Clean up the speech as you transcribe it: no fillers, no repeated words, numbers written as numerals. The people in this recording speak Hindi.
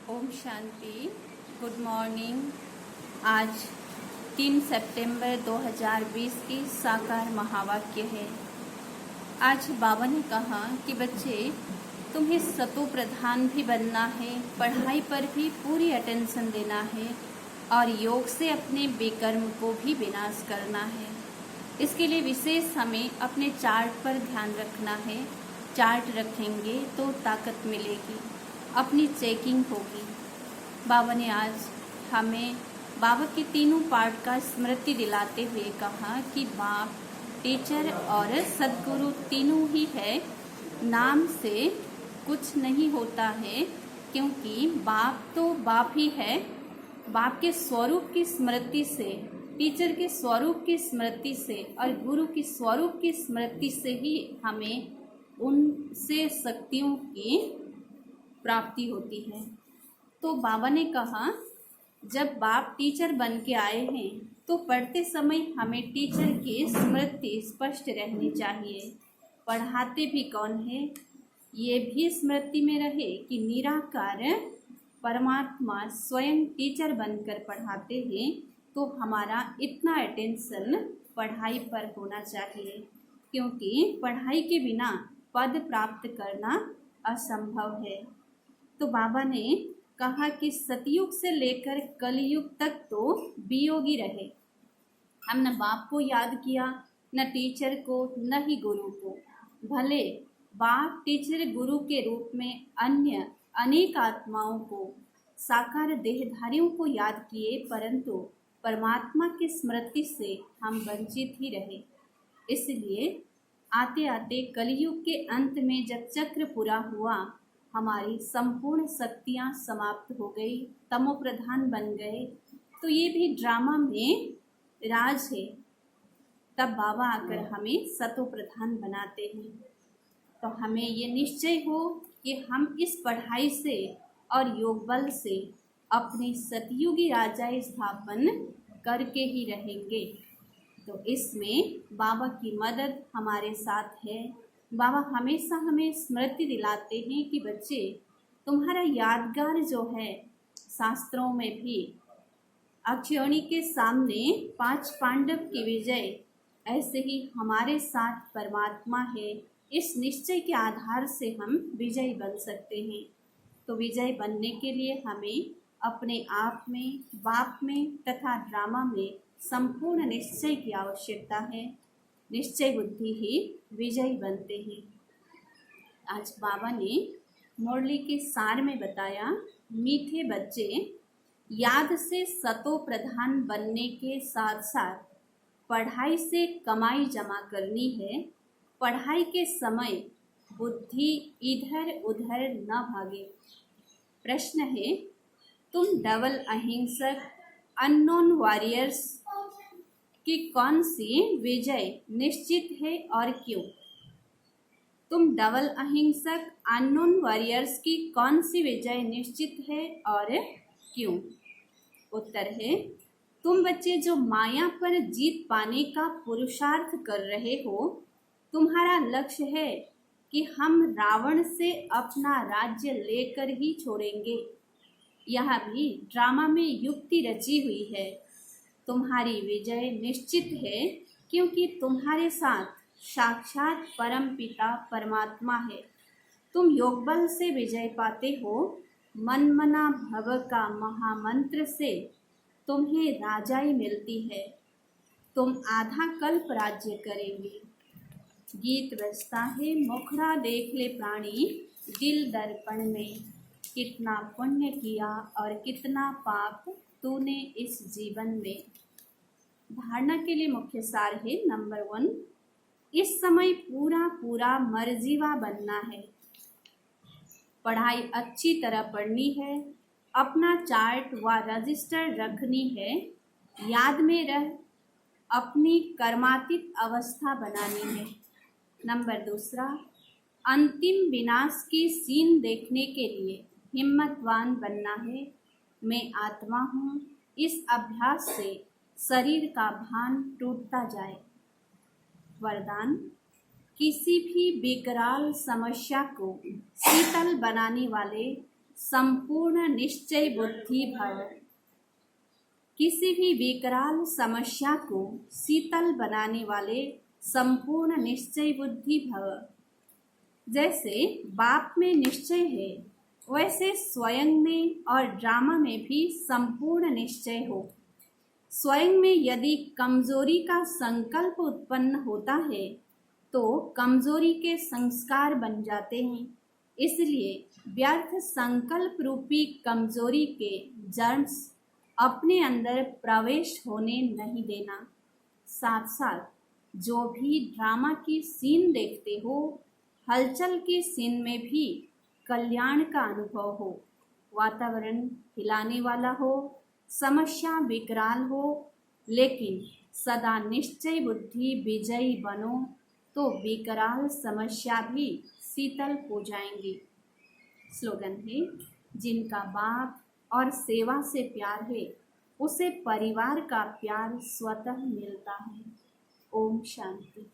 ओम शांति। Good morning. आज 3 सितंबर 2020 की साकार महावाक्य है। आज बाबा ने कहा कि बच्चे, तुम्हें सतो प्रधान भी बनना है, पढ़ाई पर भी पूरी अटेंशन देना है और योग से अपने बेकर्म को भी विनाश करना है। इसके लिए विशेष हमें अपने चार्ट पर ध्यान रखना है। चार्ट रखेंगे तो ताकत मिलेगी, अपनी चेकिंग होगी। बाबा ने आज हमें बाबा के तीनों पार्ट का स्मृति दिलाते हुए कहा कि बाप, टीचर और सद्गुरु तीनों ही है। नाम से कुछ नहीं होता है, क्योंकि बाप तो बाप ही है। बाप के स्वरूप की स्मृति से, टीचर के स्वरूप की स्मृति से और गुरु की स्वरूप की स्मृति से ही हमें उनसे शक्तियों की प्राप्ति होती है। तो बाबा ने कहा, जब बाप टीचर बन के आए हैं तो पढ़ते समय हमें टीचर की स्मृति स्पष्ट रहनी चाहिए। पढ़ाते भी कौन है ये भी स्मृति में रहे कि निराकार परमात्मा स्वयं टीचर बनकर पढ़ाते हैं। तो हमारा इतना अटेंशन पढ़ाई पर होना चाहिए, क्योंकि पढ़ाई के बिना पद प्राप्त करना असंभव है। तो बाबा ने कहा कि सतयुग से लेकर कलयुग तक तो वियोगी रहे। हम न बाप को याद किया, न टीचर को, न ही गुरु को। भले बाप, टीचर, गुरु के रूप में अन्य अनेक आत्माओं को, साकार देहधारियों को याद किए, परंतु परमात्मा की स्मृति से हम वंचित ही रहे। इसलिए आते आते कलयुग के अंत में जब चक्र पूरा हुआ, हमारी संपूर्ण शक्तियाँ समाप्त हो गई, तमो प्रधान बन गए। तो ये भी ड्रामा में राज है। तब बाबा आकर हमें सतो प्रधान बनाते हैं। तो हमें ये निश्चय हो कि हम इस पढ़ाई से और योग बल से अपनी सतयुगी राजा स्थापन करके ही रहेंगे। तो इसमें बाबा की मदद हमारे साथ है। बाबा हमेशा हमें स्मृति दिलाते हैं कि बच्चे, तुम्हारा यादगार जो है, शास्त्रों में भी अक्षयोणी के सामने 5 पांडव की विजय, ऐसे ही हमारे साथ परमात्मा है। इस निश्चय के आधार से हम विजयी बन सकते हैं। तो विजयी बनने के लिए हमें अपने आप में, बाप में तथा ड्रामा में संपूर्ण निश्चय की आवश्यकता है। निश्चय बुद्धि ही विजयी बनते हैं। आज बाबा ने मुरली के सार में बताया, मीठे बच्चे, याद से सतो प्रधान बनने के साथ साथ पढ़ाई से कमाई जमा करनी है। पढ़ाई के समय बुद्धि इधर उधर न भागे। प्रश्न है, तुम डबल अहिंसक अननोन वॉरियर्स कि कौन सी विजय निश्चित है और क्यों? तुम डबल अहिंसक अननोन वॉरियर्स की कौन सी विजय निश्चित है और क्यों? उत्तर है, तुम बच्चे जो माया पर जीत पाने का पुरुषार्थ कर रहे हो, तुम्हारा लक्ष्य है कि हम रावण से अपना राज्य लेकर ही छोड़ेंगे। यह भी ड्रामा में युक्ति रची हुई है। तुम्हारी विजय निश्चित है, क्योंकि तुम्हारे साथ साक्षात परम पिता परमात्मा है। तुम योग बल से विजय पाते हो। मनमना भव का महामंत्र से तुम्हें राजाई मिलती है। तुम आधा कल्प राज्य करेंगे। गीत बजता है, मुखड़ा देख ले प्राणी दिल दर्पण में, कितना पुण्य किया और कितना पाप तूने इस जीवन में। धारणा के लिए मुख्य सार है, नंबर 1, इस समय पूरा पूरा मर्जीवा बनना है। पढ़ाई अच्छी तरह पढ़नी है। अपना चार्ट व रजिस्टर रखनी है। याद में रह अपनी कर्मातीत अवस्था बनानी है। नंबर 2, अंतिम विनाश की सीन देखने के लिए हिम्मतवान बनना है। मैं आत्मा हूँ। इस अभ्यास से शरीर का भान टूटता जाए। वरदान, किसी भी विकराल समस्या को शीतल बनाने वाले संपूर्ण निश्चय बुद्धि भव। किसी भी विकराल समस्या को शीतल बनाने वाले संपूर्ण निश्चय बुद्धि भव। जैसे बाप में निश्चय है, वैसे स्वयं में और ड्रामा में भी संपूर्ण निश्चय हो। स्वयं में यदि कमजोरी का संकल्प उत्पन्न होता है तो कमजोरी के संस्कार बन जाते हैं। इसलिए व्यर्थ संकल्प रूपी कमजोरी के जर्म्स अपने अंदर प्रवेश होने नहीं देना। साथ साथ जो भी ड्रामा की सीन देखते हो, हलचल की सीन में भी कल्याण का अनुभव हो, वातावरण हिलाने वाला हो, समस्या विकराल हो, लेकिन सदा निश्चय बुद्धि विजयी बनो तो विकराल समस्या भी शीतल हो जाएंगी। स्लोगन है, जिनका बाप और सेवा से प्यार है उसे परिवार का प्यार स्वतः मिलता है। ओम शांति।